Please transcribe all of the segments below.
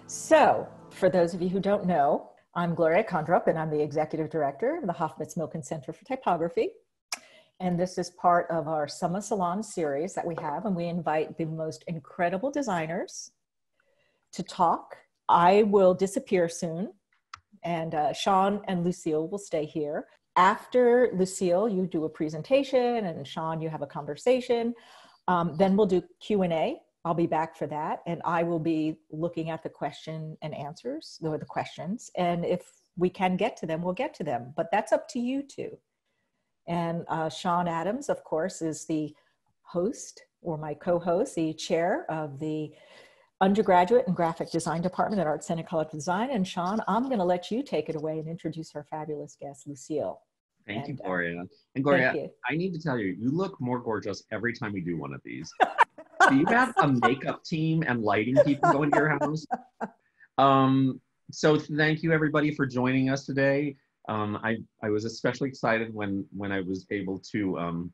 So, for those of you who don't know, I'm Gloria Kondrup, and I'm the Executive Director of the Hoffmitz Milken Center for Typography. And this is part of our Summer Salon series that we have, and we invite the most incredible designers to talk. I will disappear soon, and Sean and Lucille will stay here. After Lucille, you do a presentation, and Sean, you have a conversation. Then we'll do Q&A. I'll be back for that, and I will be looking at the question and answers, or the questions, and if we can get to them, we'll get to them, but that's up to you two. And Sean Adams, of course, is the host, or my co-host, the chair of the undergraduate and graphic design department at ArtCenter College of Design. And Sean, I'm going to let you take it away and introduce our fabulous guest, Lucille. Thank you, Gloria. And Gloria, I need to tell you, you look more gorgeous every time we do one of these. Do you have a makeup team and lighting people going to your house? So thank you everybody for joining us today. I was especially excited when I was able to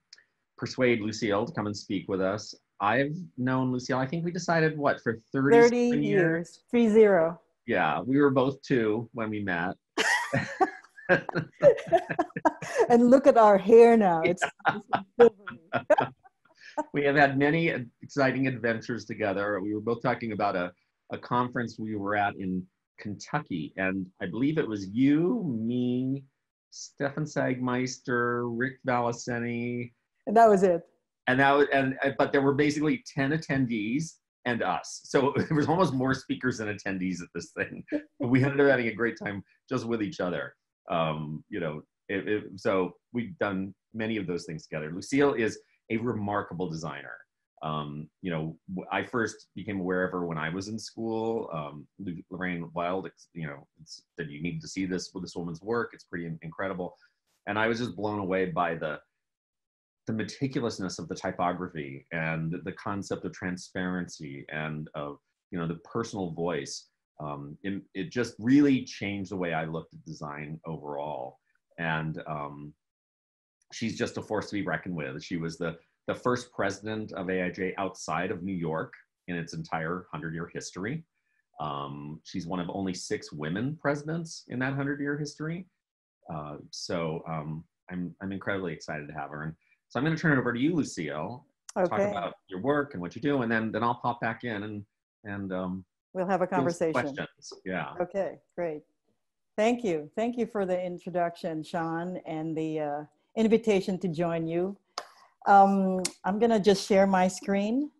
persuade Lucille to come and speak with us. I've known Lucille, I think we decided what, for 30 years? 30. Yeah, we were both 2 when we met. And look at our hair now. It's We have had many exciting adventures together. We were both talking about a conference we were at in Kentucky, and I believe it was you, me, Stefan Sagmeister, Rick Valiceni. And that was it. And that was, but there were basically 10 attendees and us. So there was almost more speakers than attendees at this thing. But we ended up having a great time just with each other. So we've done many of those things together. Lucille is a remarkable designer. I first became aware of her when I was in school. Lorraine Wild, said you need to see this woman's work. It's pretty incredible. And I was just blown away by the meticulousness of the typography and the concept of transparency and of, the personal voice. It just really changed the way I looked at design overall. And she's just a force to be reckoned with. She was the first president of AIJ outside of New York in its entire 100-year history. She's one of only 6 women presidents in that 100-year history. So I'm incredibly excited to have her. And so I'm going to turn it over to you, Lucille. Okay. Talk about your work and what you do, and then I'll pop back in and we'll have a conversation. Questions. Yeah. Okay, great. Thank you. Thank you for the introduction, Sean, and the invitation to join you. I'm going to just share my screen.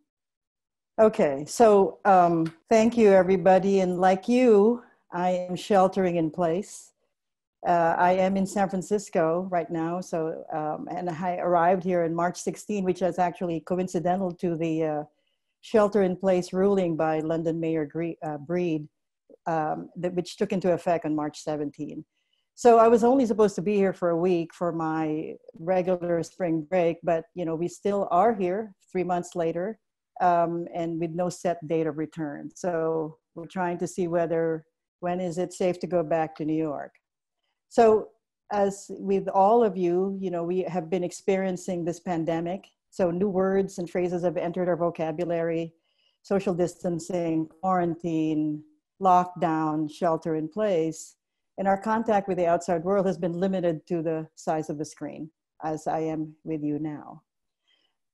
Okay, so thank you, everybody. And like you, I am sheltering in place. I am in San Francisco right now. So, and I arrived here in March 16, which is actually coincidental to the shelter-in-place ruling by London Mayor Breed, which took into effect on March 17. So I was only supposed to be here for a week for my regular spring break, but we still are here 3 months later, and with no set date of return. So we're trying to see when is it safe to go back to New York. So as with all of you, we have been experiencing this pandemic. So new words and phrases have entered our vocabulary: social distancing, quarantine, lockdown, shelter in place. And our contact with the outside world has been limited to the size of the screen, as I am with you now.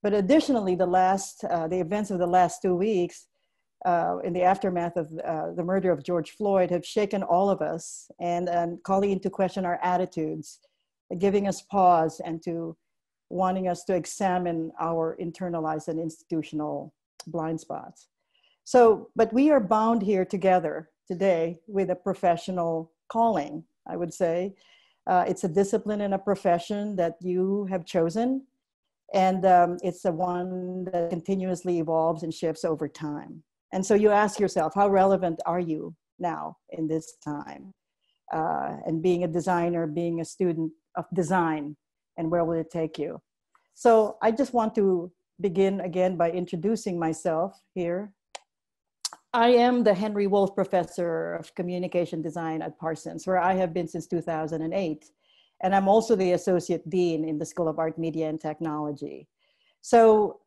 But additionally, the events of the last 2 weeks, in the aftermath of the murder of George Floyd, have shaken all of us and calling into question our attitudes, giving us pause and wanting us to examine our internalized and institutional blind spots. So, but we are bound here together today with a professional calling, I would say. It's a discipline and a profession that you have chosen. And it's the one that continuously evolves and shifts over time. And so you ask yourself, how relevant are you now in this time? And being a designer, being a student of design, and where will it take you? So I just want to begin again by introducing myself here. I am the Henry Wolf Professor of Communication Design at Parsons, where I have been since 2008. And I'm also the Associate Dean in the School of Art, Media, and Technology. So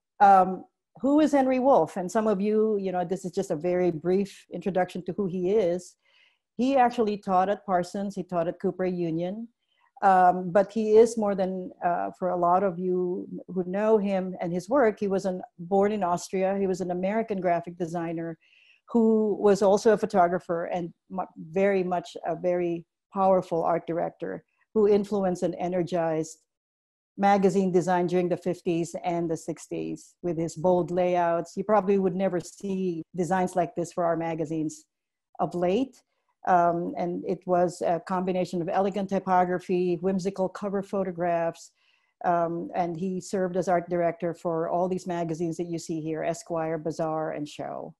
who is Henry Wolf? And some of you, this is just a very brief introduction to who he is. He actually taught at Parsons, he taught at Cooper Union, but he is more than, for a lot of you who know him and his work, he was born in Austria. He was an American graphic designer who was also a photographer and very much a very powerful art director who influenced and energized magazine design during the 50s and the 60s with his bold layouts. You probably would never see designs like this for our magazines of late. And it was a combination of elegant typography, whimsical cover photographs, and he served as art director for all these magazines that you see here, Esquire, Bazaar, and Show.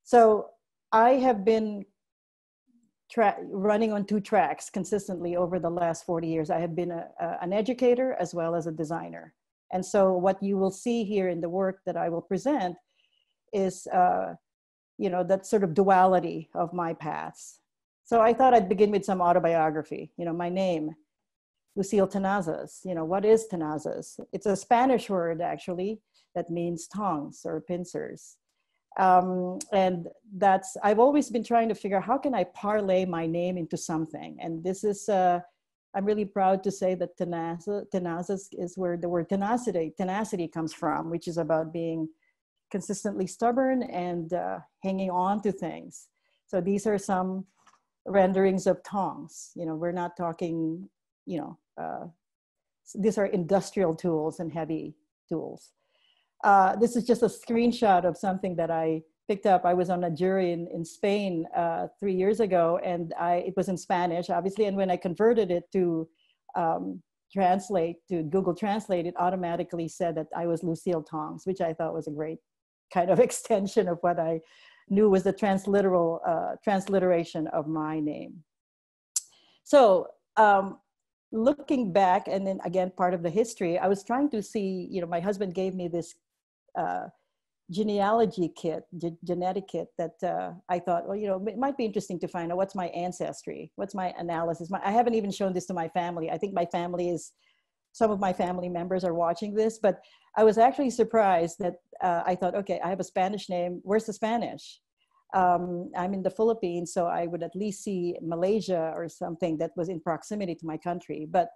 So I have been running on 2 tracks consistently over the last 40 years. I have been an educator as well as a designer. And so what you will see here in the work that I will present is, that sort of duality of my paths. So I thought I'd begin with some autobiography. My name, Lucille Tenazas. What is Tenazas? It's a Spanish word, actually, that means tongs or pincers. And I've always been trying to figure out how can I parlay my name into something. And this is, I'm really proud to say that Tenazas is where the word tenacity comes from, which is about being consistently stubborn and hanging on to things. So these are some renderings of tongs. We're not talking, these are industrial tools and heavy tools. This is just a screenshot of something that I picked up. I was on a jury in Spain 3 years ago, and it was in Spanish, obviously. And when I converted it to translate to Google Translate, it automatically said that I was Lucille Tongs, which I thought was a great kind of extension of what I knew was the transliteration of my name. So looking back, and then again, part of the history, I was trying to see, my husband gave me this genealogy kit, genetic kit that I thought, well, it might be interesting to find out what's my ancestry, what's my analysis. I haven't even shown this to my family. I think some of my family members are watching this, but I was actually surprised that I thought, okay, I have a Spanish name. Where's the Spanish? I'm in the Philippines, so I would at least see Malaysia or something that was in proximity to my country. But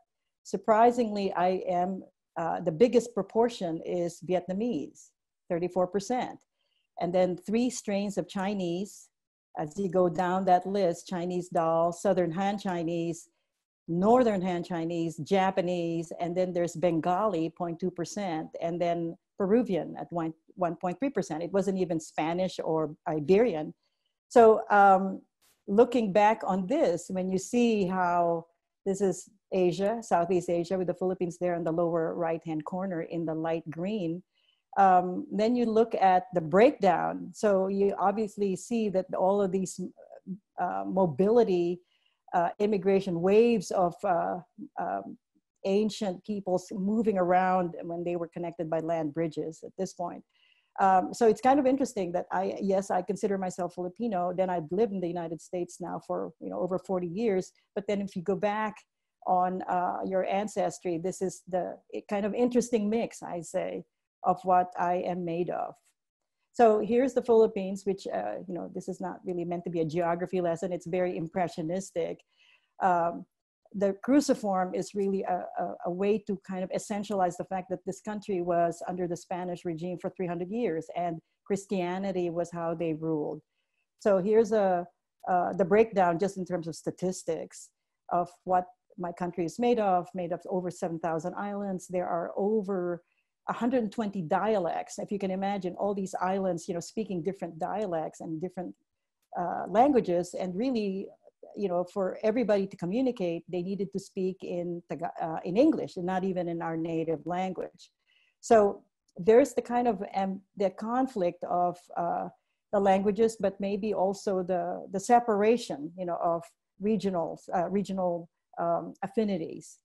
surprisingly, I am, the biggest proportion is Vietnamese, 34%. And then 3 strains of Chinese. As you go down that list, Chinese doll, Southern Han Chinese, Northern Han Chinese, Japanese, and then there's Bengali, 0.2%, and then Peruvian at 1.3%. It wasn't even Spanish or Iberian. So looking back on this, when you see how this is Asia, Southeast Asia, with the Philippines there in the lower right-hand corner in the light green, then you look at the breakdown. So you obviously see that all of these mobility, immigration waves of ancient peoples moving around when they were connected by land bridges at this point. So it's kind of interesting that yes, I consider myself Filipino. Then I've lived in the United States now for over 40 years. But then if you go back on your ancestry, this is the kind of interesting mix, I say, of what I am made of. So here's the Philippines, which, this is not really meant to be a geography lesson. It's very impressionistic. The cruciform is really a way to kind of essentialize the fact that this country was under the Spanish regime for 300 years and Christianity was how they ruled. So here's the breakdown just in terms of statistics of what my country is made of over 7,000 islands. There are over 120 dialects. If you can imagine all these islands, speaking different dialects and different languages, and really, for everybody to communicate, they needed to speak in English and not even in our native language. So there's the kind of the conflict of the languages, but maybe also the separation, of regional affinities.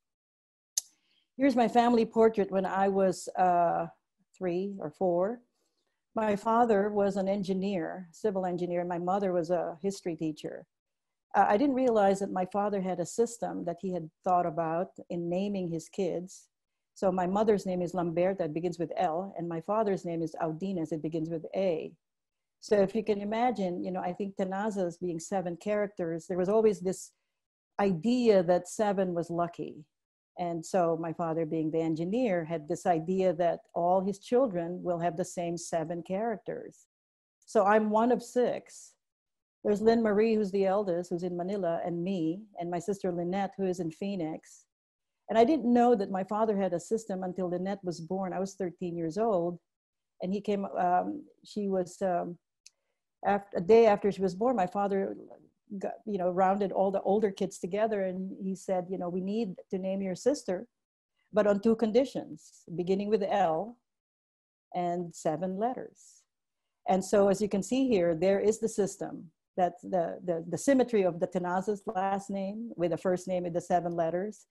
Here's my family portrait when I was 3 or 4. My father was an engineer, civil engineer, and my mother was a history teacher. I didn't realize that my father had a system that he had thought about in naming his kids. So my mother's name is Lamberta, it begins with L, and my father's name is Audinas, it begins with A. So if you can imagine, you know, I think Tenazas being 7 characters, there was always this idea that 7 was lucky. And so my father, being the engineer, had this idea that all his children will have the same 7 characters. So I'm one of 6. There's Lynn Marie, who's the eldest, who's in Manila, and me, and my sister Lynette, who is in Phoenix. And I didn't know that my father had a system until Lynette was born. I was 13 years old, and he came, she was, a day after she was born, my father got, you know, rounded all the older kids together, and he said, you know, we need to name your sister, but on 2 conditions, beginning with L and 7 letters. And so as you can see here, there is the system. That's the symmetry of the Tenazas last name with the first name with the 7 letters,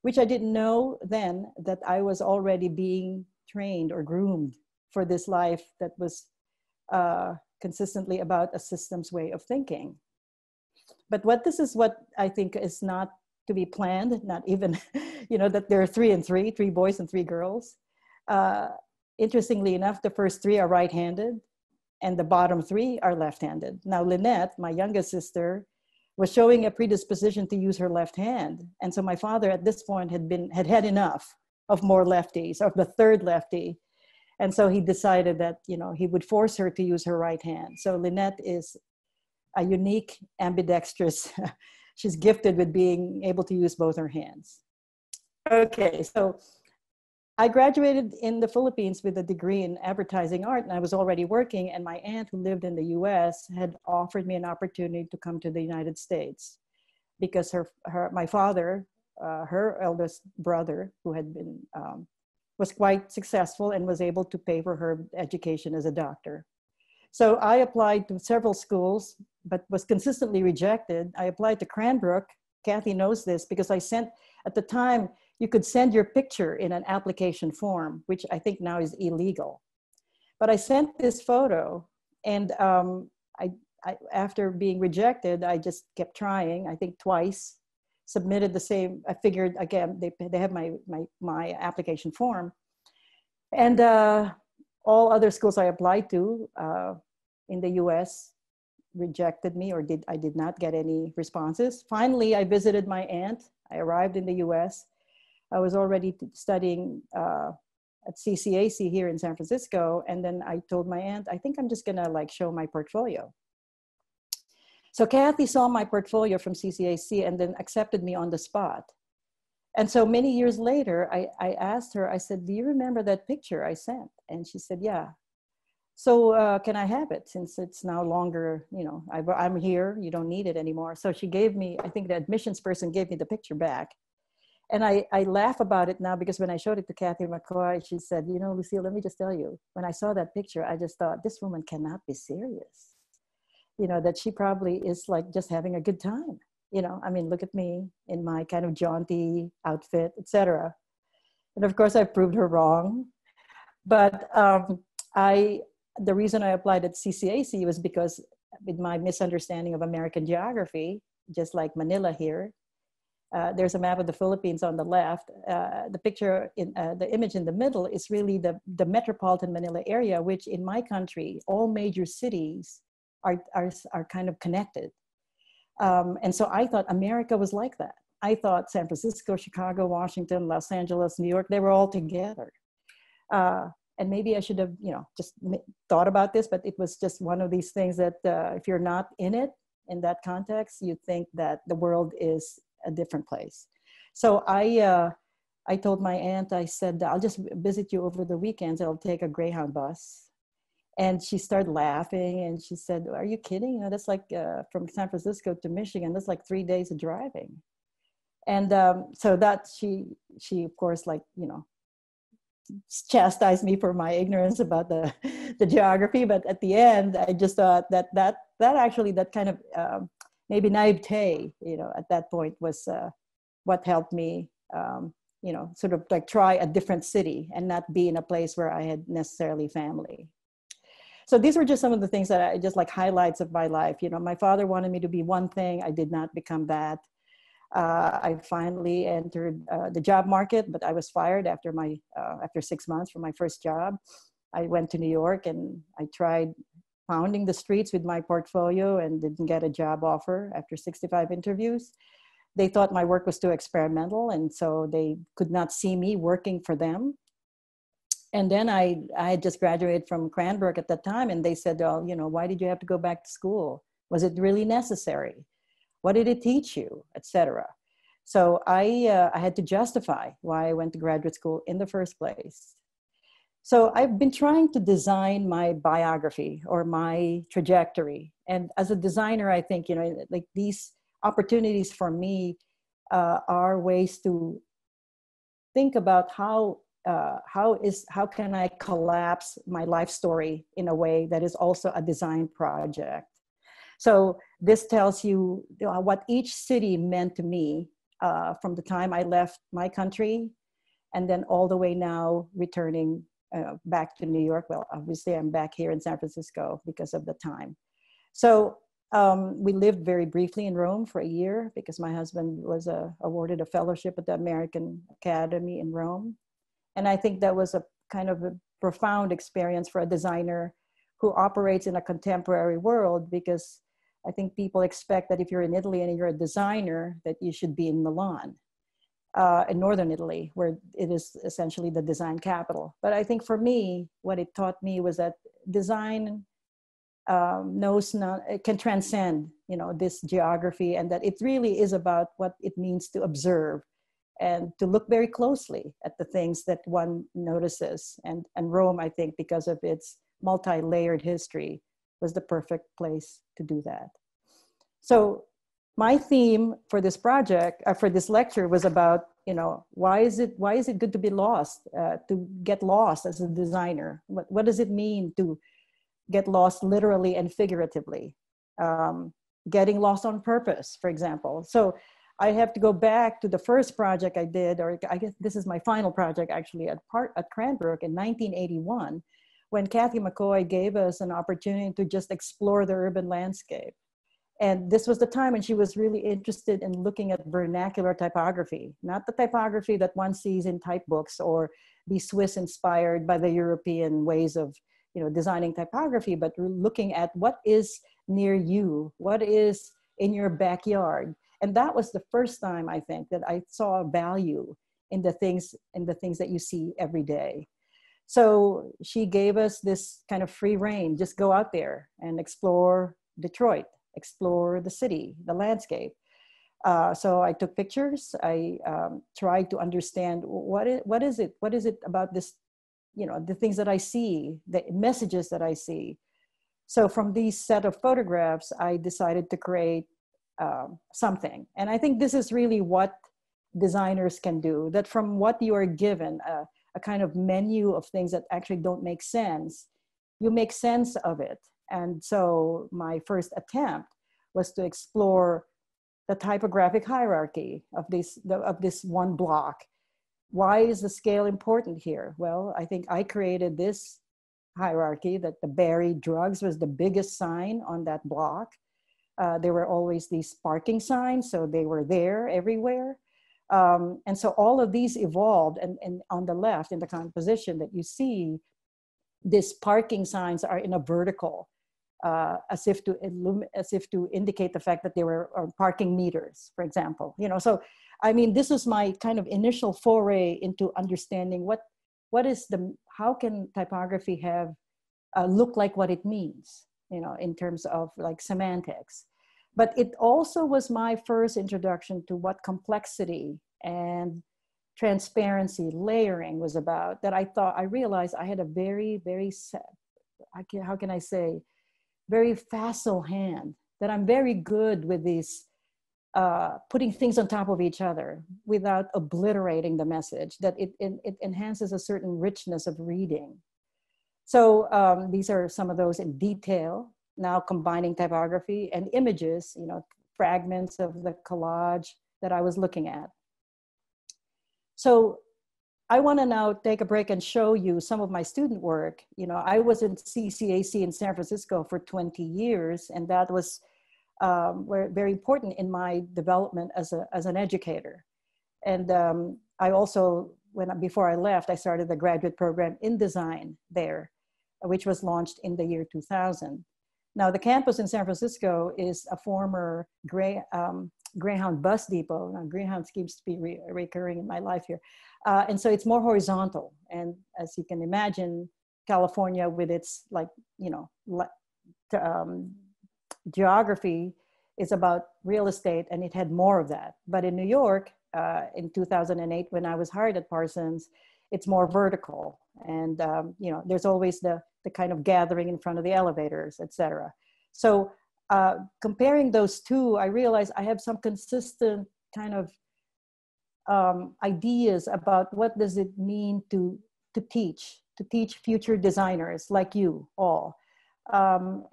which I didn't know then that I was already being trained or groomed for this life that was consistently about a systems way of thinking. But this is what I think is not to be planned, not even, you know, that there are 3 and 3 boys and 3 girls. Interestingly enough, the first 3 are right-handed and the bottom 3 are left-handed. Now, Lynette, my youngest sister, was showing a predisposition to use her left hand. And so my father at this point had enough of more lefties, of the 3rd lefty. And so he decided that, you know, he would force her to use her right hand. So Lynette is a unique ambidextrous. She's gifted with being able to use both her hands. Okay, so I graduated in the Philippines with a degree in advertising art, and I was already working, and my aunt, who lived in the US, had offered me an opportunity to come to the United States because my father, her eldest brother, who had been, was quite successful and was able to pay for her education as a doctor. So I applied to several schools, but was consistently rejected. I applied to Cranbrook. Kathy knows this because I sent, at the time, you could send your picture in an application form, which I think now is illegal. But I sent this photo, and after being rejected, I just kept trying, I think twice, submitted the same, I figured, again, they have my application form. And all other schools I applied to in the US rejected me, or I did not get any responses. Finally, I visited my aunt. I arrived in the US. I was already studying at CCAC here in San Francisco. And then I told my aunt, I think I'm just gonna like show my portfolio. So Kathy saw my portfolio from CCAC and then accepted me on the spot. And so many years later, I asked her, I said, do you remember that picture I sent? And she said, yeah. So can I have it since it's no longer, you know, I'm here, you don't need it anymore. So she gave me, I think the admissions person gave me the picture back. And I laugh about it now because when I showed it to Kathy McCoy, she said, you know, Lucille, let me just tell you, when I saw that picture, I just thought, this woman cannot be serious. You know, that she probably is like just having a good time. You know, I mean, look at me in my kind of jaunty outfit, etc. And of course, I proved her wrong. But the reason I applied at CCAC was because with my misunderstanding of American geography, just like Manila here, there's a map of the Philippines on the left. The picture, the image in the middle is really the metropolitan Manila area, which in my country, all major cities are kind of connected. And so I thought America was like that. I thought San Francisco, Chicago, Washington, Los Angeles, New York, they were all together. And maybe I should have, you know, just thought about this, but it was just one of these things that if you're not in it, in that context, you think that the world is a different place. So I told my aunt, I said, I'll just visit you over the weekends. I'll take a Greyhound bus. And she started laughing and she said, are you kidding? You know, that's like from San Francisco to Michigan, that's like 3 days of driving. And so that she of course, like, you know, chastised me for my ignorance about the geography. But at the end, I just thought that actually, that kind of maybe naivete, you know, at that point was what helped me, you know, sort of like try a different city and not be in a place where I had necessarily family. So these were just some of the things that I just like highlights of my life. You know, my father wanted me to be one thing. I did not become that. I finally entered the job market, but I was fired after after 6 months from my first job. I went to New York and I tried pounding the streets with my portfolio and didn't get a job offer after 65 interviews. They thought my work was too experimental, and so they could not see me working for them. And then I had just graduated from Cranbrook at that time, and they said, oh, you know, why did you have to go back to school? Was it really necessary? What did it teach you, etc.? So I had to justify why I went to graduate school in the first place. So I've been trying to design my biography or my trajectory. And as a designer, I think, you know, like these opportunities for me are ways to think about how can I collapse my life story in a way that is also a design project. So this tells you, what each city meant to me from the time I left my country and then all the way now returning back to New York. Well, obviously I'm back here in San Francisco because of the time. So we lived very briefly in Rome for a year because my husband was awarded a fellowship at the American Academy in Rome. And I think that was a kind of a profound experience for a designer who operates in a contemporary world, because I think people expect that if you're in Italy and you're a designer, that you should be in Milan, in Northern Italy, where it is essentially the design capital. But I think for me, what it taught me was that design it can transcend, you know, this geography, and that it really is about what it means to observe and to look very closely at the things that one notices. And Rome, I think, because of its multi-layered history, was the perfect place to do that. So my theme for this project, for this lecture, was about, you know, why is it good to be lost, to get lost as a designer? What does it mean to get lost literally and figuratively? Getting lost on purpose, for example. So I have to go back to the first project I did, or I guess this is my final project actually, at Cranbrook in 1981, when Kathy McCoy gave us an opportunity to just explore the urban landscape. And this was the time when she was really interested in looking at vernacular typography, not the typography that one sees in type books or the Swiss inspired by the European ways of, you know, designing typography, but looking at what is near you, what is in your backyard. And that was the first time, I think, that I saw value in the things that you see every day. So she gave us this kind of free rein, just go out there and explore Detroit, explore the city, the landscape. So I took pictures. I tried to understand what is it about this, you know, the things that I see, the messages that I see. So from these set of photographs, I decided to create something. And I think this is really what designers can do, that from what you are given, a kind of menu of things that actually don't make sense, you make sense of it. And so my first attempt was to explore the typographic hierarchy of this one block. Why is the scale important here? Well, I think I created this hierarchy that the Berry drugs was the biggest sign on that block. There were always these parking signs, so they were there everywhere. And so all of these evolved, and on the left in the composition that you see, these parking signs are in a vertical, as if to indicate the fact that they were parking meters, for example. You know, so I mean, this was my kind of initial foray into understanding how can typography have look like what it means, you know, in terms of like semantics. But it also was my first introduction to what complexity and transparency, layering was about, that I realized I had a very, very, how can I say, very facile hand, that I'm very good with these, putting things on top of each other without obliterating the message, that it enhances a certain richness of reading. So these are some of those in detail, now combining typography and images, you know, fragments of the collage that I was looking at. So I want to now take a break and show you some of my student work. You know, I was in CCAC in San Francisco for 20 years, and that was were very important in my development as an educator. And I also, before I left, I started the graduate program in design there, which was launched in the year 2000. Now, the campus in San Francisco is a former Greyhound bus depot. Now, Greyhound keeps to be recurring in my life here. And so it's more horizontal. And as you can imagine, California with its geography is about real estate, and it had more of that. But in New York, in 2008, when I was hired at Parsons, it's more vertical. And there's always the kind of gathering in front of the elevators, et cetera. So comparing those two, I realized I have some consistent kind of ideas about what does it mean to teach future designers like you all.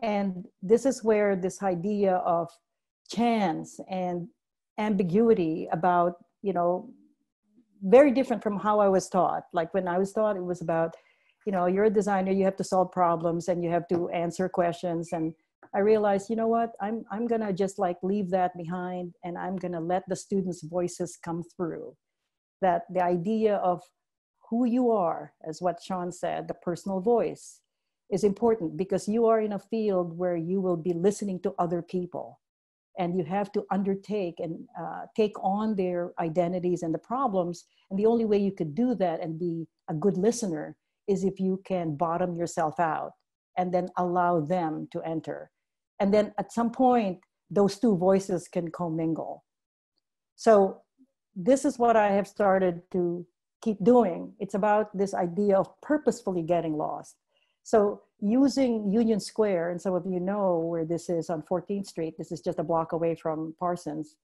And this is where this idea of chance and ambiguity about, very different from how I was taught. Like when I was taught, it was about, you're a designer, you have to solve problems and you have to answer questions. And I realized, you know what, I'm gonna just leave that behind, and I'm gonna let the students' voices come through. That the idea of who you are, as what Sean said, the personal voice is important, because you are in a field where you will be listening to other people. And you have to undertake and take on their identities and the problems. And the only way you could do that and be a good listener is if you can bottom yourself out and then allow them to enter. And then at some point, those two voices can commingle. So this is what I have started to keep doing. It's about this idea of purposefully getting lost. So using Union Square, and some of you know where this is on 14th Street, this is just a block away from Parsons.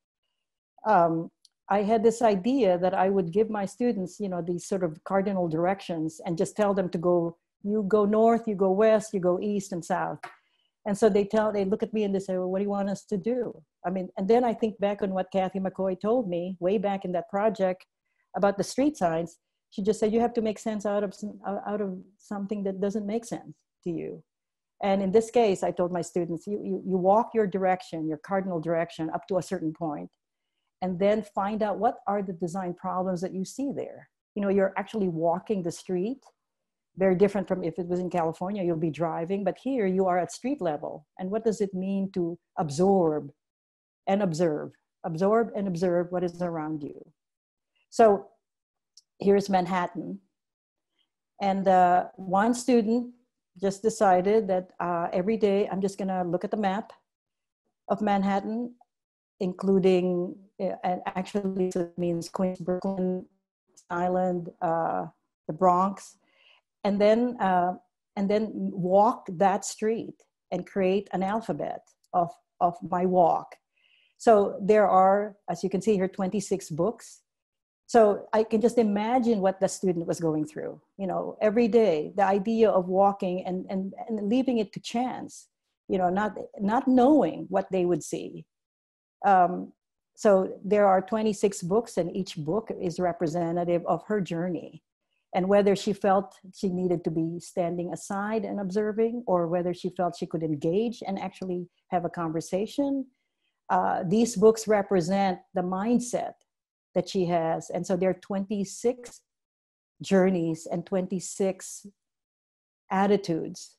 I had this idea that I would give my students, these sort of cardinal directions and just tell them to go, you go north, you go west, you go east and south. And so they look at me and they say, well, what do you want us to do? And then I think back on what Kathy McCoy told me way back in that project about the street signs. She just said, you have to make sense out of something that doesn't make sense to you. And in this case, I told my students, you walk your direction, your cardinal direction up to a certain point, and then find out what are the design problems that you see there. You're actually walking the street, very different from if it was in California, you'll be driving, but here you are at street level. And what does it mean to absorb and observe what is around you? So here's Manhattan. And one student just decided that every day I'm just gonna look at the map of Manhattan, including, and actually it means Queens, Brooklyn, Island, the Bronx, and then walk that street and create an alphabet of my walk. So there are, as you can see here, 26 books. So I can just imagine what the student was going through, every day, the idea of walking and leaving it to chance, not knowing what they would see. So there are 26 books, and each book is representative of her journey, and whether she felt she needed to be standing aside and observing, or whether she felt she could engage and actually have a conversation. These books represent the mindset that she has. And so there are 26 journeys and 26 attitudes,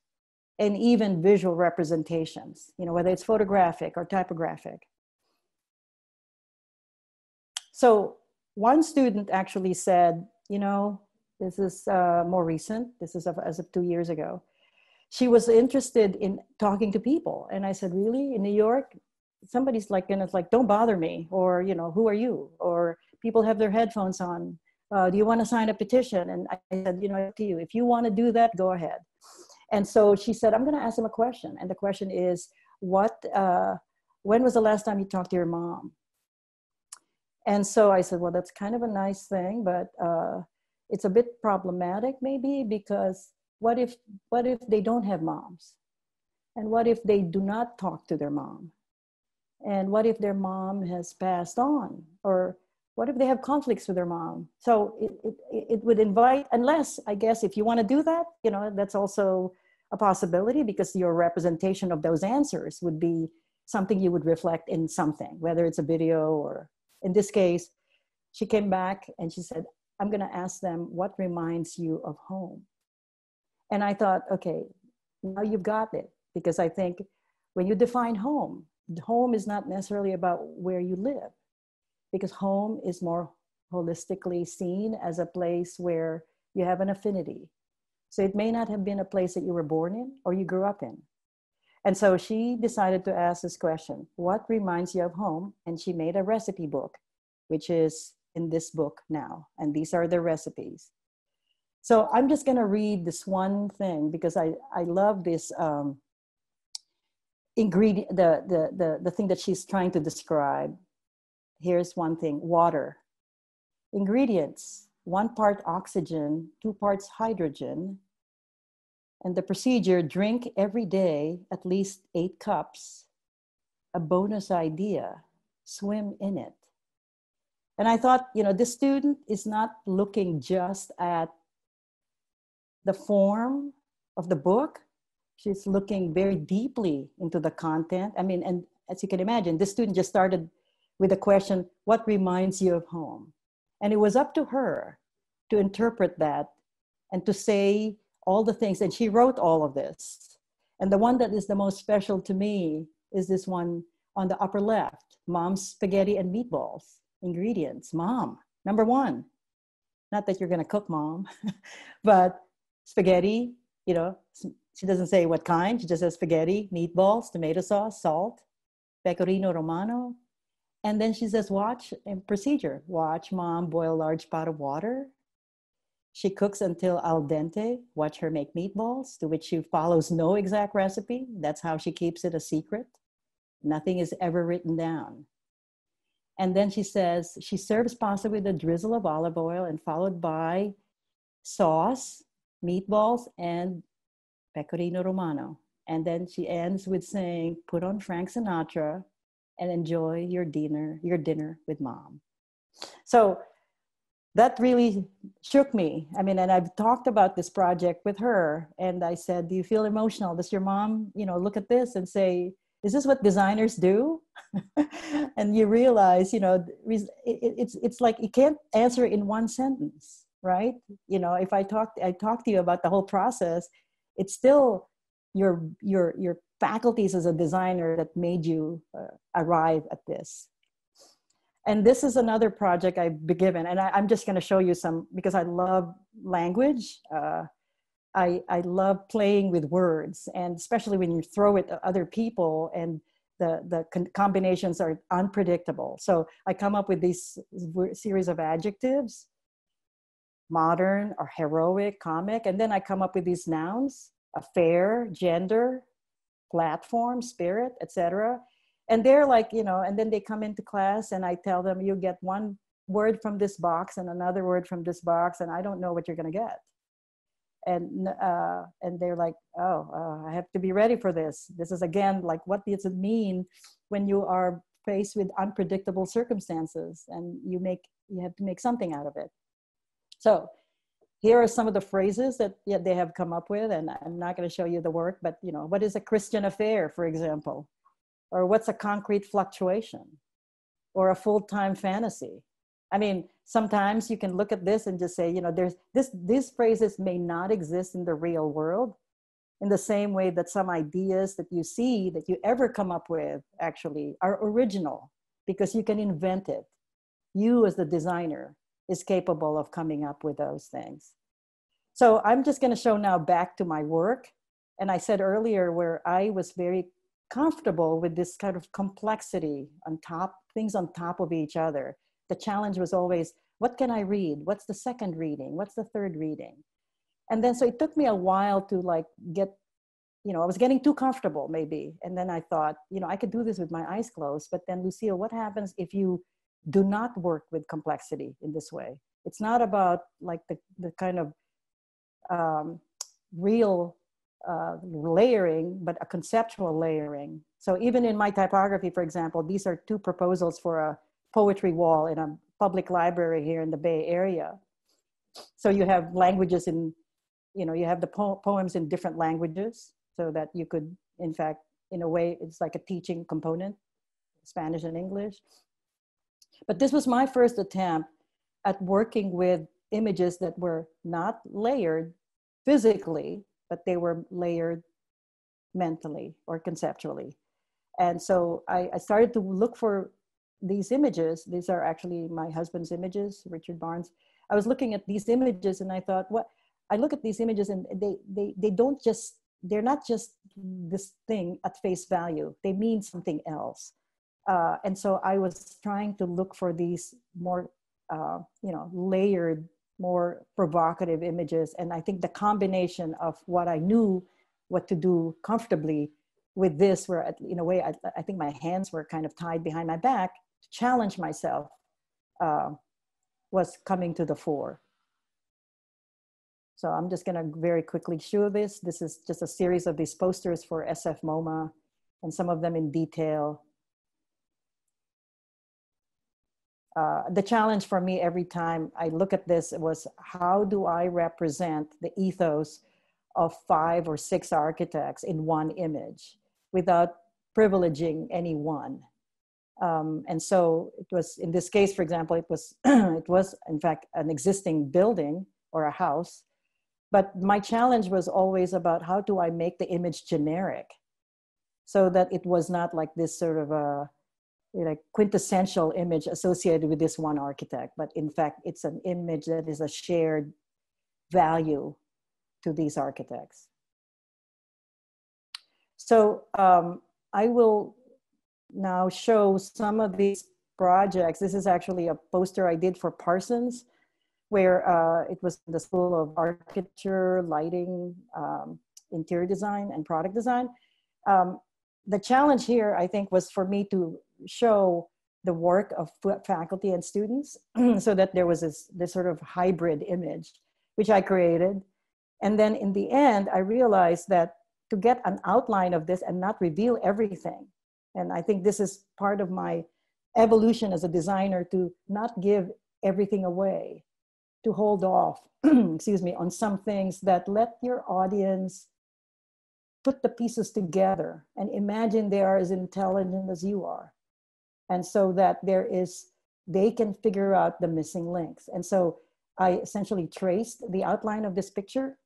and even visual representations, whether it's photographic or typographic. So one student actually said, this is more recent, this is as of 2 years ago. She was interested in talking to people. And I said, really, in New York? Somebody's don't bother me, or, who are you? Or people have their headphones on. Do you want to sign a petition? And I said, up to you. If you want to do that, go ahead. And so she said, I'm going to ask them a question. And the question is, when was the last time you talked to your mom? And so I said, well, that's kind of a nice thing, but it's a bit problematic maybe, because what if they don't have moms? And what if they do not talk to their mom? And what if their mom has passed on? Or what if they have conflicts with their mom? So it would invite, unless, I guess, if you want to do that, that's also a possibility, because your representation of those answers would be something you would reflect in something, whether it's a video or in this case, she came back and she said, I'm going to ask them what reminds you of home. And I thought, okay, now you've got it. Because I think when you define home, home is not necessarily about where you live, because home is more holistically seen as a place where you have an affinity. So it may not have been a place that you were born in or you grew up in. And so she decided to ask this question, what reminds you of home? And she made a recipe book, which is in this book now. And these are the recipes. So I'm just going to read this one thing because I love this ingredient, the thing that she's trying to describe. Here's one thing, water. Ingredients, 1 part oxygen, 2 parts hydrogen. And the procedure, drink every day at least 8 cups. A bonus idea, swim in it. And I thought, you know, this student is not looking just at the form of the book. She's looking very deeply into the content. I mean, and as you can imagine, this student just started with the question, what reminds you of home? And it was up to her to interpret that and to say all the things. And she wrote all of this. And the one that is the most special to me is this one on the upper left, Mom's spaghetti and meatballs. Ingredients, Mom, number 1. Not that you're going to cook, Mom, but spaghetti, you know, she doesn't say what kind. She just says spaghetti, meatballs, tomato sauce, salt, pecorino romano. And then she says, watch and procedure. Watch Mom boil a large pot of water. She cooks until al dente. Watch her make meatballs, to which she follows no exact recipe. That's how she keeps it a secret. Nothing is ever written down. And then she says, she serves pasta with a drizzle of olive oil and followed by sauce, meatballs, and pecorino romano. And then she ends with saying, put on Frank Sinatra and enjoy your dinner with Mom. So that really shook me. I mean, and I've talked about this project with her and I said, do you feel emotional? Does your mom, you know, look at this and say, is this what designers do? And you realize, you know, it's like you can't answer in one sentence, right? You know, if I talk to you about the whole process, it's still your faculties as a designer that made you arrive at this. And this is another project I've been given, and I'm just going to show you some because I love language. I love playing with words, and especially when you throw it at other people and the combinations are unpredictable. So I come up with these series of adjectives, modern or heroic, comic, and then I come up with these nouns, affair, gender, platform, spirit, etc. And they're like, you know, and then they come into class and I tell them, you get one word from this box and another word from this box, and I don't know what you're going to get. And they're like, I have to be ready for this. This is again, like, what does it mean when you are faced with unpredictable circumstances and you have to make something out of it. So here are some of the phrases that they have come up with, and I'm not going to show you the work, but you know, what is a Christian affair, for example? Or what's a concrete fluctuation? Or a full-time fantasy? I mean, sometimes you can look at this and just say, you know, these phrases may not exist in the real world in the same way that some ideas that you see, that you ever come up with actually are original because you can invent it. You as the designer is capable of coming up with those things. So I'm just going to show now back to my work. And I said earlier where I was very comfortable with this kind of complexity on top, things on top of each other. The challenge was always, what can I read? What's the second reading? What's the third reading? And then, so it took me a while to like get, you know, I was getting too comfortable maybe. And then I thought, you know, I could do this with my eyes closed, but then Lucille, what happens if you do not work with complexity in this way? It's not about like the kind of real layering, but a conceptual layering. So even in my typography, for example, these are 2 proposals for a poetry wall in a public library here in the Bay Area. So you have languages in, you know, you have the poems in different languages so that you could, in fact, in a way, it's like a teaching component, Spanish and English. But this was my first attempt at working with images that were not layered physically, but they were layered mentally or conceptually. And so I started to look for these images. These are actually my husband's images, Richard Barnes. I was looking at these images and I thought, I look at these images and they don't just, they're not just this thing at face value. They mean something else. And so I was trying to look for these more, layered, more provocative images. And I think the combination of what I knew what to do comfortably with this, where in a way, I think my hands were kind of tied behind my back to challenge myself, was coming to the fore. So I'm just gonna very quickly show this. This is just a series of these posters for SF MoMA, and some of them in detail. The challenge for me every time I look at this was, how do I represent the ethos of 5 or 6 architects in one image without privileging any one? And so it was, in this case, for example, it was in fact an existing building or a house. But my challenge was always about, how do I make the image generic so that it was not like this sort of a quintessential image associated with this one architect, but in fact, it's an image that is a shared value to these architects. So I will now show some of these projects. This is actually a poster I did for Parsons, where it was the School of Architecture, Lighting, Interior Design, and Product Design. The challenge here, I think, was for me to show the work of faculty and students so that there was this sort of hybrid image, which I created. And then in the end, I realized that to get an outline of this and not reveal everything, and I think this is part of my evolution as a designer, to not give everything away, to hold off, excuse me, on some things, that let your audience put the pieces together and imagine they are as intelligent as you are. And so that they can figure out the missing links. And so I essentially traced the outline of this picture,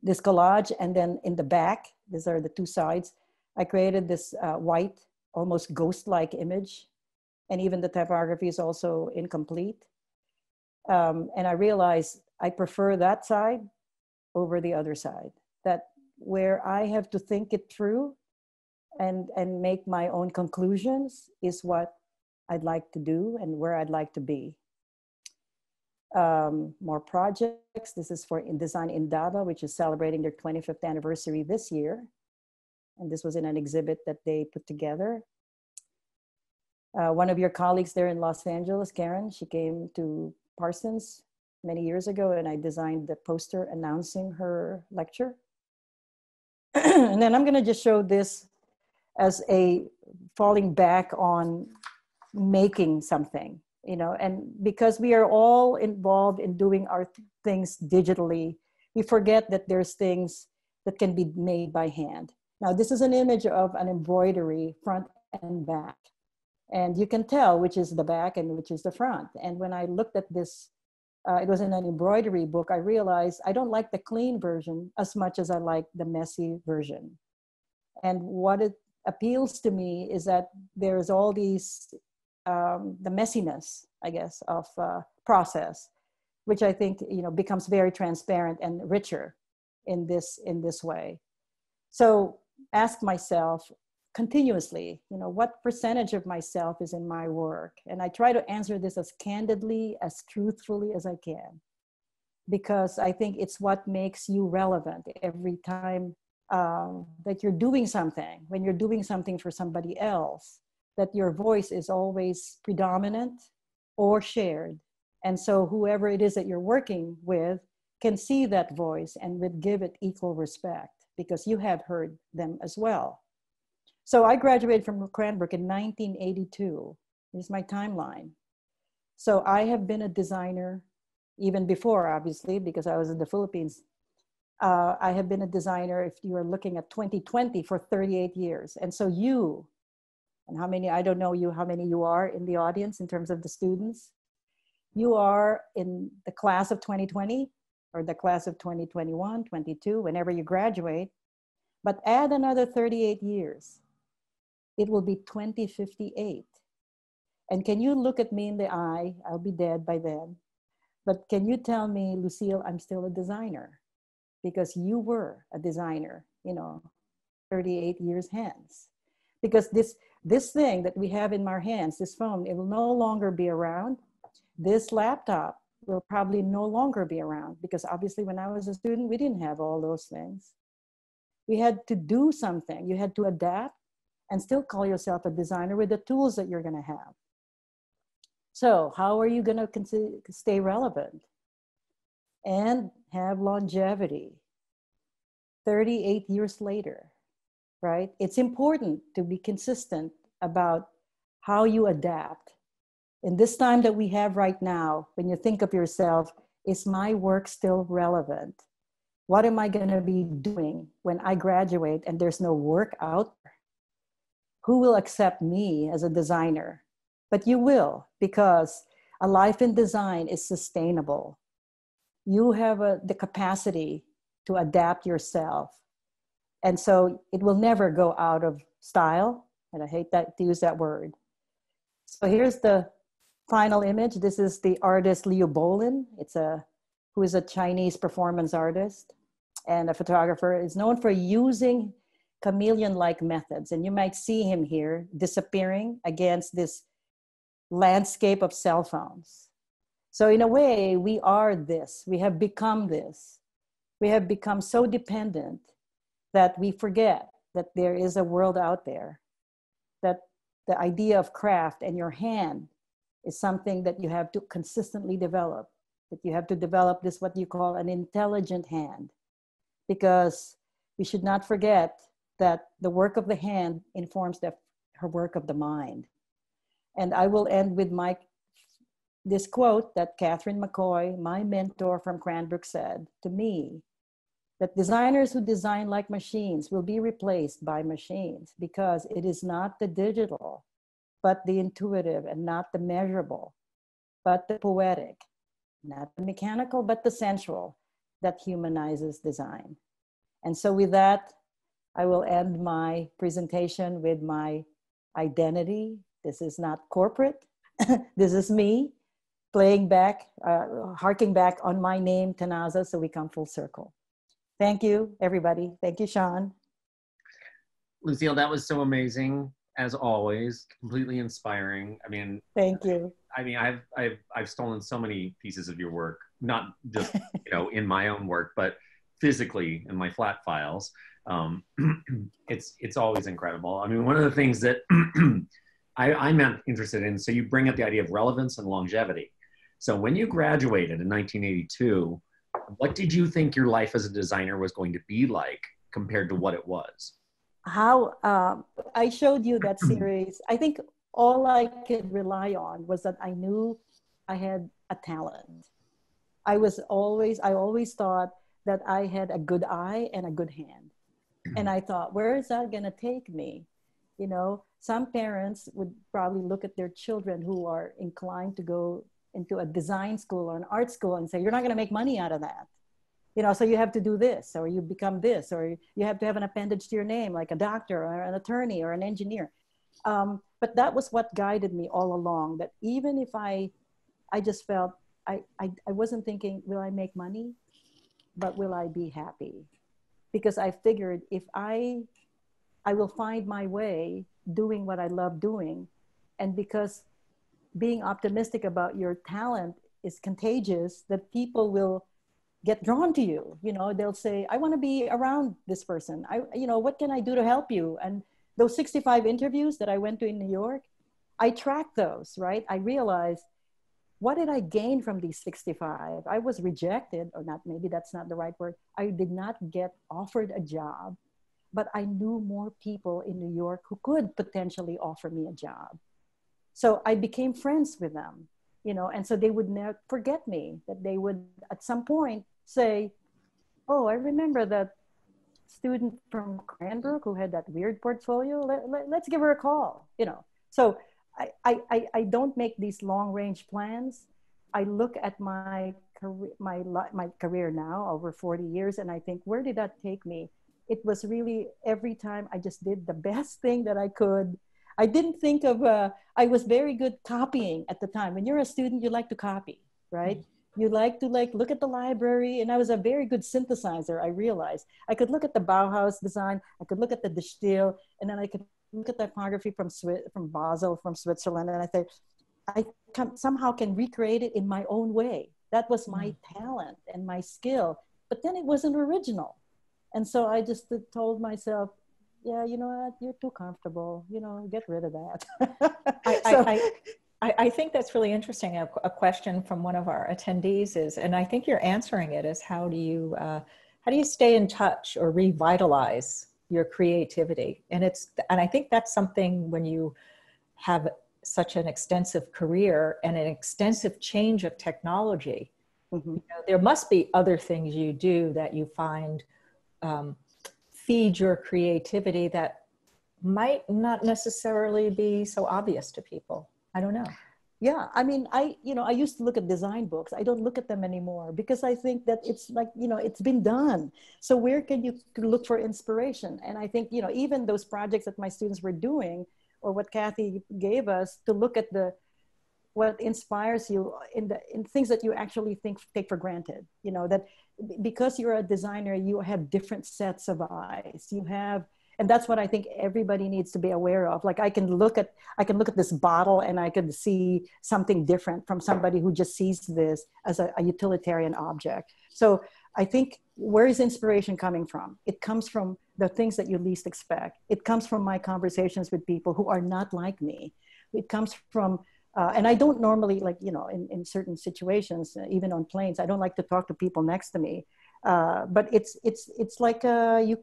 this collage, and then in the back, these are the 2 sides, I created this white, almost ghost-like image. And even the typography is also incomplete. And I realized I prefer that side over the other side, that where I have to think it through and make my own conclusions is what I'd like to do and where I'd like to be. More projects. This is for Design Indaba, which is celebrating their 25th anniversary this year. And this was in an exhibit that they put together. One of your colleagues there in Los Angeles, Karen, she came to Parsons many years ago, and I designed the poster announcing her lecture. And then I'm going to just show this as a falling back on making something, and because we are all involved in doing our things digitally, we forget that there's things that can be made by hand. Now, this is an image of an embroidery front and back, and you can tell which is the back and which is the front. And when I looked at this, it was in an embroidery book, I realized I don't like the clean version as much as I like the messy version. And what it appeals to me is that there's all these, the messiness, I guess, of process, which I think, becomes very transparent and richer in this way. So ask myself continuously, what percentage of myself is in my work? And I try to answer this as candidly, as truthfully as I can, because I think it's what makes you relevant every time that you're doing something. When you're doing something for somebody else, that your voice is always predominant or shared. And so whoever it is that you're working with can see that voice and would give it equal respect, because you have heard them as well. So I graduated from Cranbrook in 1982. Here's my timeline. So I have been a designer even before, obviously, because I was in the Philippines I have been a designer, if you are looking at 2020, for 38 years. And so you, and how many, I don't know you, how many you are in the audience in terms of the students. You are in the class of 2020 or the class of 2021, 22, whenever you graduate. But add another 38 years, it will be 2058. And can you look at me in the eye? I'll be dead by then. But can you tell me, Lucille, I'm still a designer? Because you were a designer, 38 years hence. Because this thing that we have in our hands, this phone, it will no longer be around. This laptop will probably no longer be around, because obviously when I was a student, we didn't have all those things. We had to do something. You had to adapt and still call yourself a designer with the tools that you're going to have. So how are you going to stay relevant and have longevity 38 years later, right? It's important to be consistent about how you adapt. In this time that we have right now, when you think of yourself, is my work still relevant? What am I going to be doing when I graduate and there's no work out there? Who will accept me as a designer? But you will, because a life in design is sustainable. You have the capacity to adapt yourself. And so it will never go out of style. And I hate to use that word. So here's the final image. This is the artist Leo Bolin. Who is a Chinese performance artist and a photographer. Is known for using chameleon-like methods. And you might see him here disappearing against this landscape of cell phones. So in a way, we are this. We have become this. We have become so dependent that we forget that there is a world out there, that the idea of craft and your hand is something that you have to consistently develop, that you have to develop this, what you call an intelligent hand, because we should not forget that the work of the hand informs her work of the mind. And I will end with this quote that Catherine McCoy, my mentor from Cranbrook, said to me, that designers who design like machines will be replaced by machines, because it is not the digital, but the intuitive, and not the measurable, but the poetic, not the mechanical, but the sensual, that humanizes design. And so with that, I will end my presentation with my identity. This is not corporate. This is me playing back, harking back on my name, Tenazas, so we come full circle. Thank you, everybody. Thank you, Sean. Lucille, that was so amazing, as always, completely inspiring. I mean, thank you. I mean, I've stolen so many pieces of your work, not just in my own work, but physically in my flat files. It's always incredible. I mean, one of the things that I'm interested in, so you bring up the idea of relevance and longevity. So when you graduated in 1982, what did you think your life as a designer was going to be like compared to what it was? How I showed you that series. I think all I could rely on was that I knew I had a talent. I always thought that I had a good eye and a good hand. And I thought, where is that going to take me? Some parents would probably look at their children who are inclined to go into a design school or an art school and say, you're not going to make money out of that. So you have to do this, or you become this, or you have to have an appendage to your name, like a doctor or an attorney or an engineer. But that was what guided me all along, that even if I just felt, I wasn't thinking, will I make money? But will I be happy? Because I figured if I will find my way doing what I love doing. And because being optimistic about your talent is contagious, that people will get drawn to you. They'll say, I want to be around this person. What can I do to help you? And those 65 interviews that I went to in New York, I tracked those, right? I realized, what did I gain from these 65? I was rejected, or not, maybe that's not the right word. I did not get offered a job, but I knew more people in New York who could potentially offer me a job. So I became friends with them, and so they would never forget me, that they would at some point say, Oh, I remember that student from Cranbrook who had that weird portfolio. Let's give her a call, you know. So I don't make these long range plans. I look at my career, my career now over 40 years, and I think, where did that take me? It was really every time I just did the best thing that I could. I didn't think of, I was very good copying at the time. When you're a student, you like to copy, right? You like to look at the library, and I was a very good synthesizer. I realized I could look at the Bauhaus design, I could look at the De Stijl, and then I could look at typography from Basel, from Switzerland, and I think somehow can recreate it in my own way. That was my talent and my skill, but then it wasn't original. And so I just told myself, yeah, you know what, you're too comfortable, you know, get rid of that. I think that's really interesting. A question from one of our attendees is, and I think you're answering it, is how do you stay in touch or revitalize your creativity? And I think that's something when you have such an extensive career and an extensive change of technology, you know, there must be other things you do that you find feed your creativity that might not necessarily be so obvious to people. I don't know. Yeah, I mean, I used to look at design books. I don't look at them anymore because I think that it's like, you know, it's been done. So where can you look for inspiration? And I think, you know, even those projects that my students were doing, or what Kathy gave us, to look at what inspires you in things that you actually take for granted. You know, that because you're a designer, you have different sets of eyes. And that's what I think everybody needs to be aware of. Like I can look at this bottle and I can see something different from somebody who just sees this as a utilitarian object. So I think, where is inspiration coming from? It comes from the things that you least expect. It comes from my conversations with people who are not like me. It comes from, and I don't normally, like, you know, in certain situations, even on planes, I don't like to talk to people next to me. But it's like you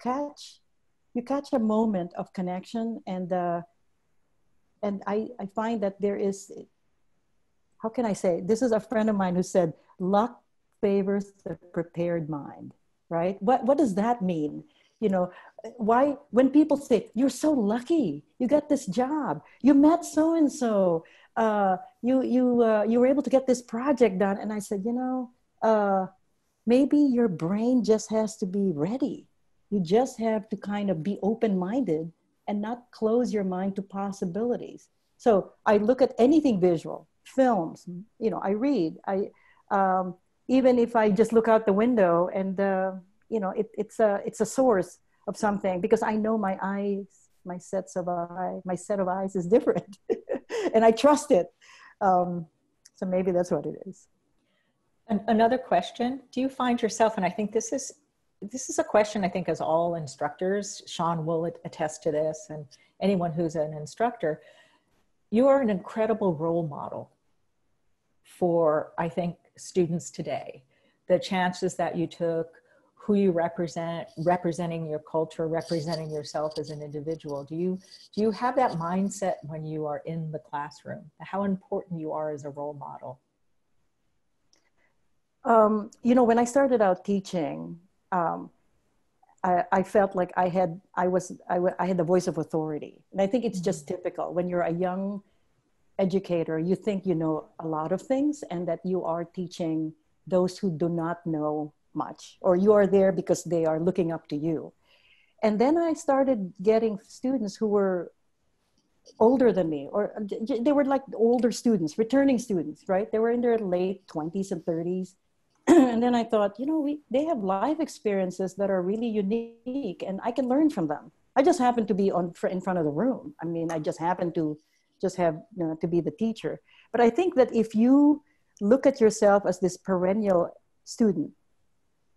catch a moment of connection, and I find that there is, how can I say, this is a friend of mine who said, luck favors the prepared mind, right? What does that mean? You know, why, when people say, you're so lucky, you got this job, you met so-and-so, you were able to get this project done. And I said, you know, maybe your brain just has to be ready. You just have to kind of be open-minded and not close your mind to possibilities. So I look at anything visual, films, you know, I read, even if I just look out the window and, you know, it's a source of something, because I know my set of eyes is different and I trust it. So maybe that's what it is. Another question, do you find yourself, and I think this is a question I think as all instructors, Sean will attest to this, and anyone who's an instructor, you are an incredible role model for, I think, students today. The chances that you took, who you represent, representing your culture, representing yourself as an individual. Do you have that mindset when you are in the classroom, how important you are as a role model? You know, when I started out teaching, I felt like I had the voice of authority. And I think it's just typical. When you're a young educator, you think you know a lot of things and that you are teaching those who do not know much, or you are there because they are looking up to you. And then I started getting students who were older than me, or they were like older students, returning students, right? They were in their late 20s and 30s. And then I thought, you know, they have life experiences that are really unique and I can learn from them. I just happen to be in front of the room. I mean, I just happen to have, you know, to be the teacher. But I think that if you look at yourself as this perennial student,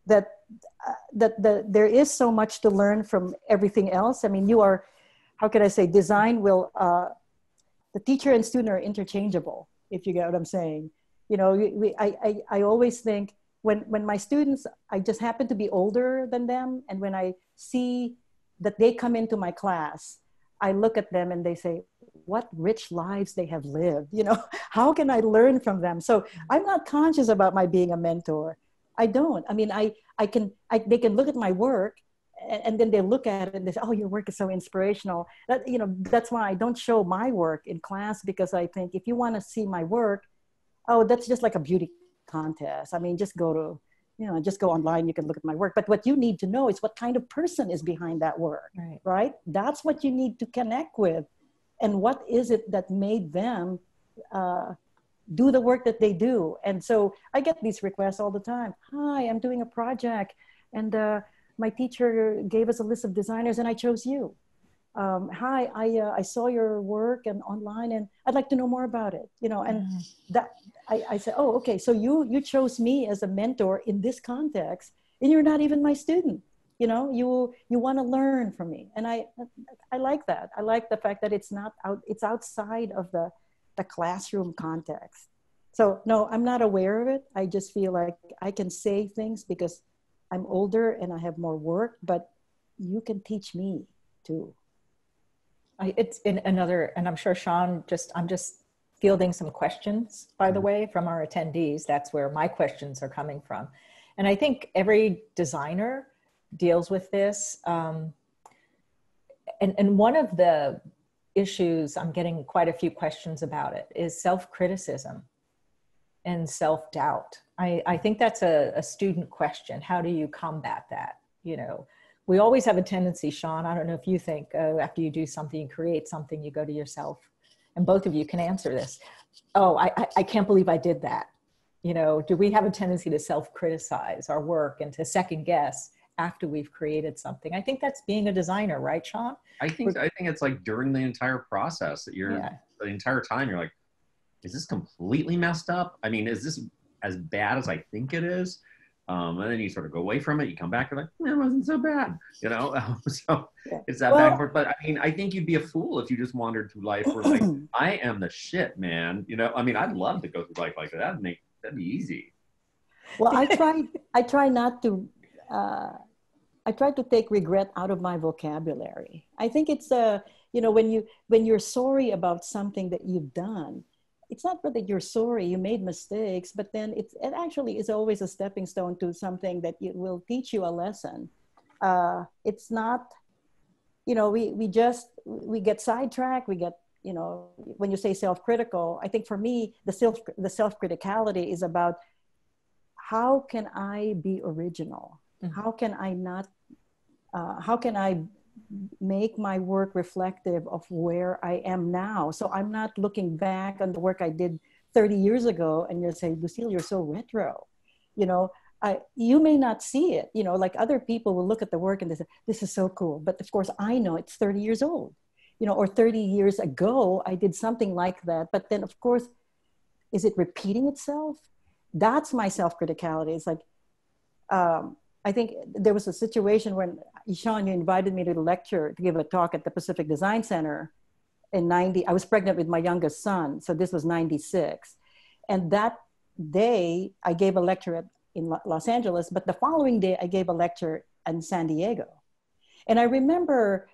that there is so much to learn from everything else. I mean, you are, how can I say, design will, the teacher and student are interchangeable, if you get what I'm saying. You know, I always think when my students, I just happen to be older than them. And when I see that they come into my class, I look at them and they say, what rich lives they have lived. You know, how can I learn from them? So I'm not conscious about my being a mentor. I don't. I mean, they can look at my work, and then they look at it and they say, oh, your work is so inspirational. That, you know, that's why I don't show my work in class, because I think if you want to see my work, oh, that's just like a beauty contest. I mean, just just go online, you can look at my work. But what you need to know is what kind of person is behind that work, right? That's what you need to connect with. And what is it that made them do the work that they do? And so I get these requests all the time. Hi, I'm doing a project, and my teacher gave us a list of designers and I chose you. Hi, I saw your work and online, and I'd like to know more about it. You know, and that I said, oh, okay, so you chose me as a mentor in this context, and you're not even my student. You know, you want to learn from me, and I like that. I like the fact that it's outside of the classroom context. So no, I'm not aware of it. I just feel like I can say things because I'm older and I have more work, but you can teach me too. It's in another, and I'm sure Sean, I'm just fielding some questions, by the way, from our attendees. That's where my questions are coming from. And I think every designer deals with this. And one of the issues, I'm getting quite a few questions about it, is self-criticism and self-doubt. I think that's a student question. How do you combat that? You know, we always have a tendency, Sean, I don't know if you think, after you do something, you create something, you go to yourself, and both of you can answer this. Oh, I can't believe I did that. You know, do we have a tendency to self-criticize our work and to second guess after we've created something? I think that's being a designer, right, Sean? I think it's like during the entire process that the entire time you're like, is this completely messed up? I mean, is this as bad as I think it is? And then you sort of go away from it. You come back and like, it wasn't so bad, you know? So it's that back and forth. But I mean, I think you'd be a fool if you just wandered through life where like, I am the shit, man. You know, I mean, I'd love to go through life like that. That'd be easy. Well, I try not to, I try to take regret out of my vocabulary. I think it's, you know, when you're sorry about something that you've done, it's not that you're sorry, you made mistakes, but then it actually is always a stepping stone to something that will teach you a lesson. It's not, you know, we get sidetracked, we get, you know, when you say self-critical, I think for me, the self-criticality is about how can I be original? Mm-hmm. How can I make my work reflective of where I am now? So I'm not looking back on the work I did 30 years ago and you're saying, Lucille, you're so retro. You know, you may not see it, you know, like other people will look at the work and they say, this is so cool. But of course I know it's 30 years old, you know, or 30 years ago, I did something like that. But then of course, is it repeating itself? That's my self-criticality. It's like, I think there was a situation when, Sean, you invited me to give a talk at the Pacific Design Center in 90. I was pregnant with my youngest son. So this was 96. And that day I gave a lecture in Los Angeles, but the following day I gave a lecture in San Diego. And I remember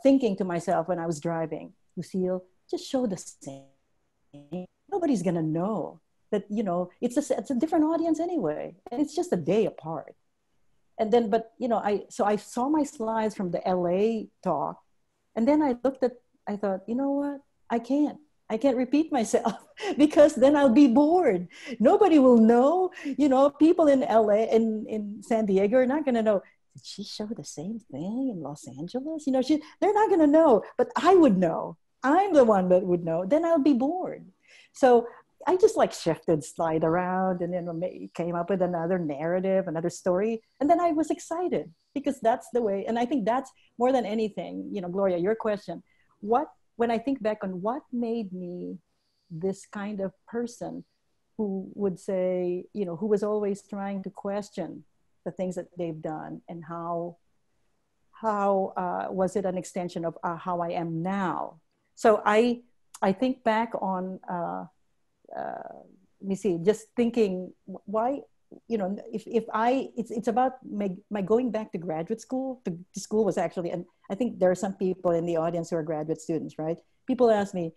thinking to myself when I was driving, Lucille, just show the same. Nobody's gonna know that, you know, it's a different audience anyway. And it's just a day apart. And then, but, you know, so I saw my slides from the LA talk, and then I thought, you know what? I can't repeat myself because then I'll be bored. Nobody will know, you know, people in LA and in San Diego are not going to know, did she show the same thing in Los Angeles? You know, they're not going to know, but I would know. I'm the one that would know. Then I'll be bored. So I just like shifted slide around and then came up with another narrative, another story. And then I was excited because that's the way. And I think that's more than anything, you know, Gloria, your question, when I think back on what made me this kind of person who would say, you know, who was always trying to question the things that they've done and how was it an extension of how I am now? So I think back on, let me see, just thinking why, you know, it's about my going back to graduate school. The school was actually, and I think there are some people in the audience who are graduate students, right? People ask me,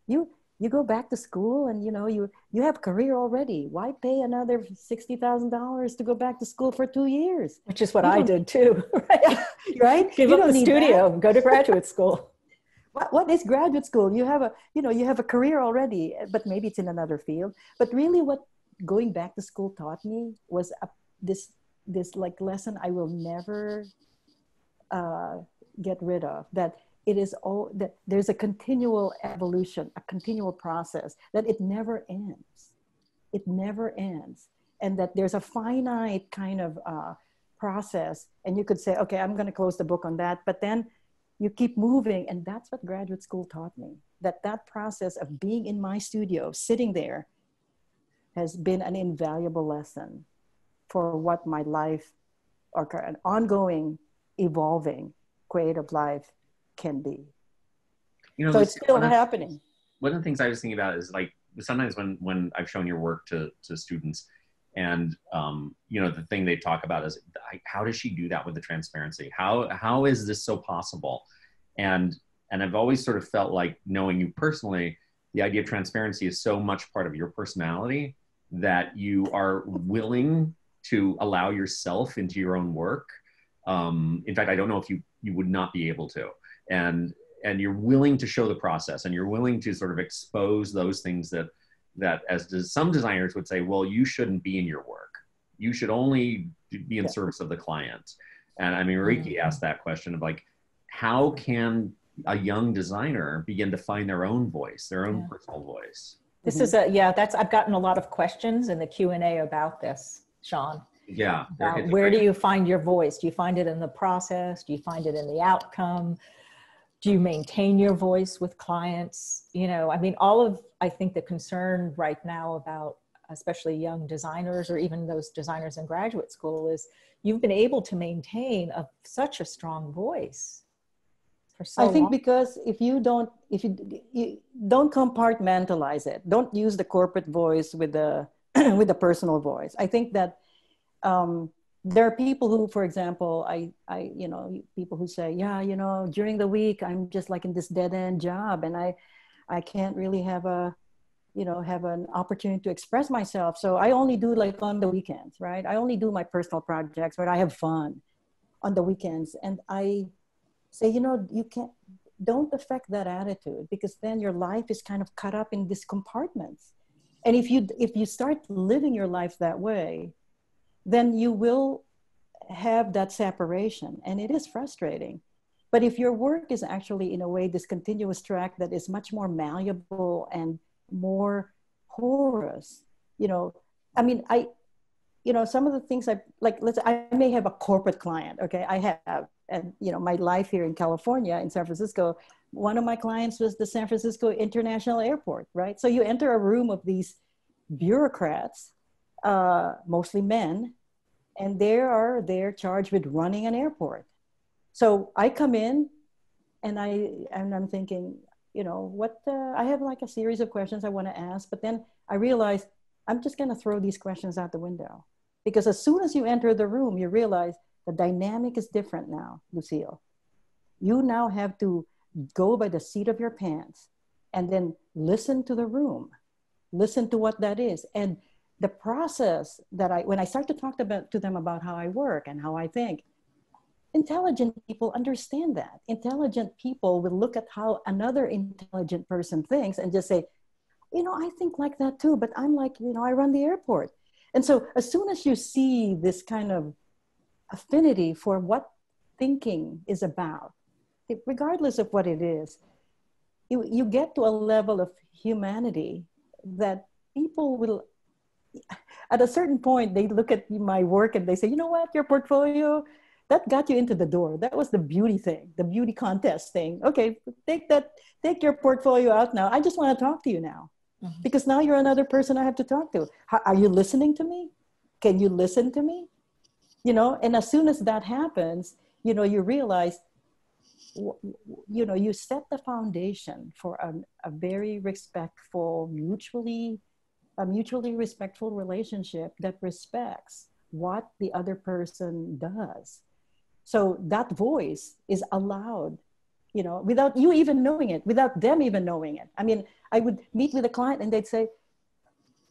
you you go back to school and, you have a career already. Why pay another $60,000 to go back to school for 2 years? Which is what I did too, right? Right? Give up the studio, go to graduate school. What is graduate school? You have a career already, but maybe it's in another field. But really what going back to school taught me was this like lesson I will never get rid of, that it is all that there's a continual evolution, a continual process, that it never ends. It never ends. And that there's a finite kind of process. And you could say, okay, I'm going to close the book on that. But then you keep moving. And that's what graduate school taught me, that process of being in my studio, sitting there, has been an invaluable lesson for what my life or an ongoing, evolving, creative life can be. So it's still happening. One of the things I was thinking about is like, sometimes when I've shown your work to students, and the thing they talk about is, how does she do that with the transparency? How is this so possible? And I've always sort of felt like, knowing you personally, the idea of transparency is so much part of your personality that you are willing to allow yourself into your own work. In fact, I don't know if you would not be able to. And you're willing to show the process, and you're willing to sort of expose those things that as some designers would say, well, you shouldn't be in your work. You should only be in service of the client. And I mean, Riki asked that question of like, how can a young designer begin to find their own voice, their own personal voice? This is I've gotten a lot of questions in the Q&A about this, Sean. Yeah. Where do you find your voice? Do you find it in the process? Do you find it in the outcome? Do you maintain your voice with clients? I mean, I think the concern right now about especially young designers, or even those designers in graduate school, is you've been able to maintain such a strong voice for so long. I think because if you don't compartmentalize it, don't use the corporate voice with the with the personal voice. I think that there are people who, for example, people who say, during the week, I'm just like in this dead end job, and I can't really have an opportunity to express myself. So I only do like on the weekends, right? I only do my personal projects where I have fun on the weekends. And I say, don't affect that attitude, because then your life is kind of cut up in these compartments. And if you start living your life that way, then you will have that separation, and it is frustrating. But if your work is actually, in a way, this continuous track that is much more malleable and more porous, I mean, some of the things I may have a corporate client, okay? I have, and my life here in California, in San Francisco, one of my clients was the San Francisco International Airport, right? So you enter a room of these bureaucrats, mostly men, and they're charged with running an airport. So I come in and I'm thinking, I have like a series of questions I want to ask, but then I realize I'm just going to throw these questions out the window, because as soon as you enter the room, you realize the dynamic is different now, Lucille. You now have to go by the seat of your pants and then listen to the room, listen to what that is. And the process that when I start to talk to them about how I work and how I think, intelligent people understand that. Intelligent people will look at how another intelligent person thinks and just say, I think like that too, but I'm like, I run the airport. And so as soon as you see this kind of affinity for what thinking is about, regardless of what it is, you get to a level of humanity that people will, at a certain point, they look at my work and they say, you know what, your portfolio, that got you into the door. That was the beauty thing, the beauty contest thing. Okay, take your portfolio out now. I just want to talk to you now. Mm-hmm. Because now you're another person I have to talk to. Are you listening to me? Can you listen to me? And as soon as that happens, you realize, you set the foundation for a very respectful, mutually respectful relationship that respects what the other person does. So that voice is allowed, you know, without you even knowing it, without them even knowing it. I mean, I would meet with a client and they'd say,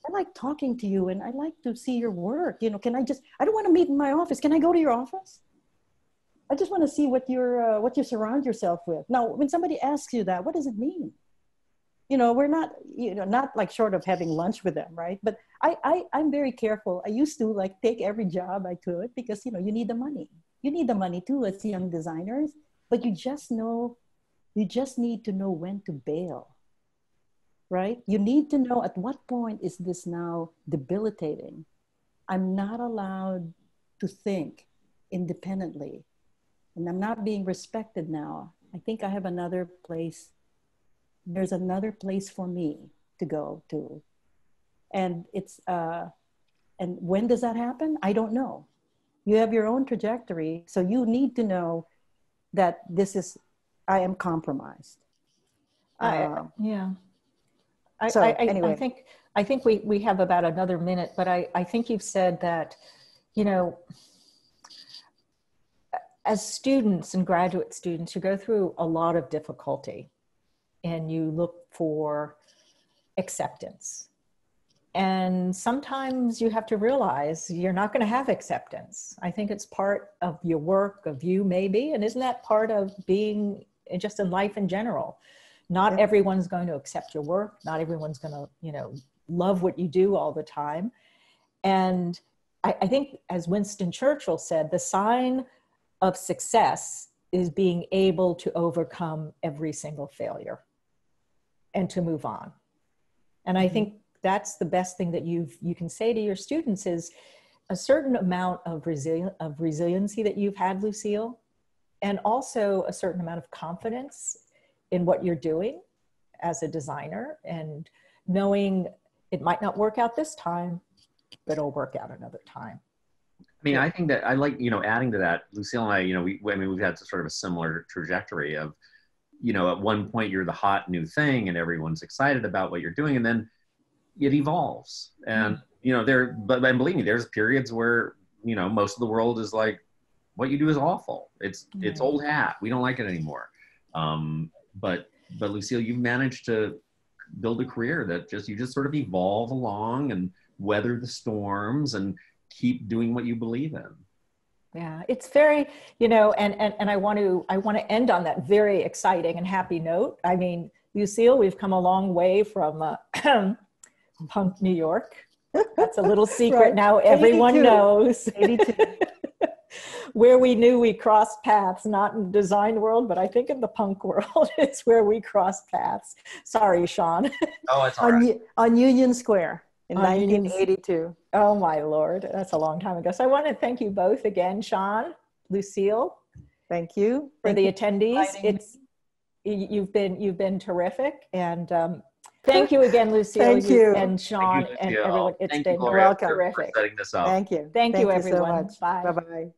I like talking to you and I like to see your work. You know, I don't want to meet in my office. Can I go to your office? I just want to see what you surround yourself with. Now, when somebody asks you that, what does it mean? You know, we're not, you know, not like short of having lunch with them, right? But I'm very careful. I used to like take every job I could because, you know, you need the money. You need the money too as young designers, but you just need to know when to bail, right? You need to know at what point is this now debilitating. I'm not allowed to think independently and I'm not being respected now. I think I have another place. There's another place for me to go to. And and when does that happen? I don't know. You have your own trajectory. So you need to know that I am compromised. Yeah. Anyway. I think we have about another minute, but I think you've said that, you know, as students and graduate students, you go through a lot of difficulty and you look for acceptance. And sometimes you have to realize you're not going to have acceptance. I think it's part of your work, of you maybe, and isn't that part of being just in life in general? Not everyone's going to accept your work. Not everyone's going to, you know, love what you do all the time. And I think, as Winston Churchill said, the sign of success is being able to overcome every single failure and to move on. And I think that's the best thing that you can say to your students is a certain amount of resiliency that you've had, Lucille, and also a certain amount of confidence in what you're doing as a designer and knowing it might not work out this time, but it'll work out another time. I mean, I think that I like, you know, adding to that, Lucille and I, you know, we've had sort of a similar trajectory of, you know, at one point you're the hot new thing and everyone's excited about what you're doing, and then it evolves. And, you know, and believe me, there's periods where, you know, most of the world is like, what you do is awful. It's old hat. We don't like it anymore. But Lucille, you've managed to build a career that you just sort of evolve along and weather the storms and keep doing what you believe in. Yeah, it's very, you know, and I want to end on that very exciting and happy note. I mean, Lucille, we've come a long way from punk New York. That's a little secret right. Now everyone 82. Knows. 82. Where we knew we crossed paths, not in the design world, but I think in the punk world is where we crossed paths. Sorry, Sean. Oh, it's all right. On Union Square. In 1982. Oh my Lord, that's a long time ago. So I want to thank you both again, Sean, Lucille. Thank you. For the attendees. You've been terrific. And thank you again, Lucille. Thank you. And Sean and everyone. It's been Gloria, terrific. For setting this up. Thank you. Thank you, everyone. So much. Bye. Bye-bye.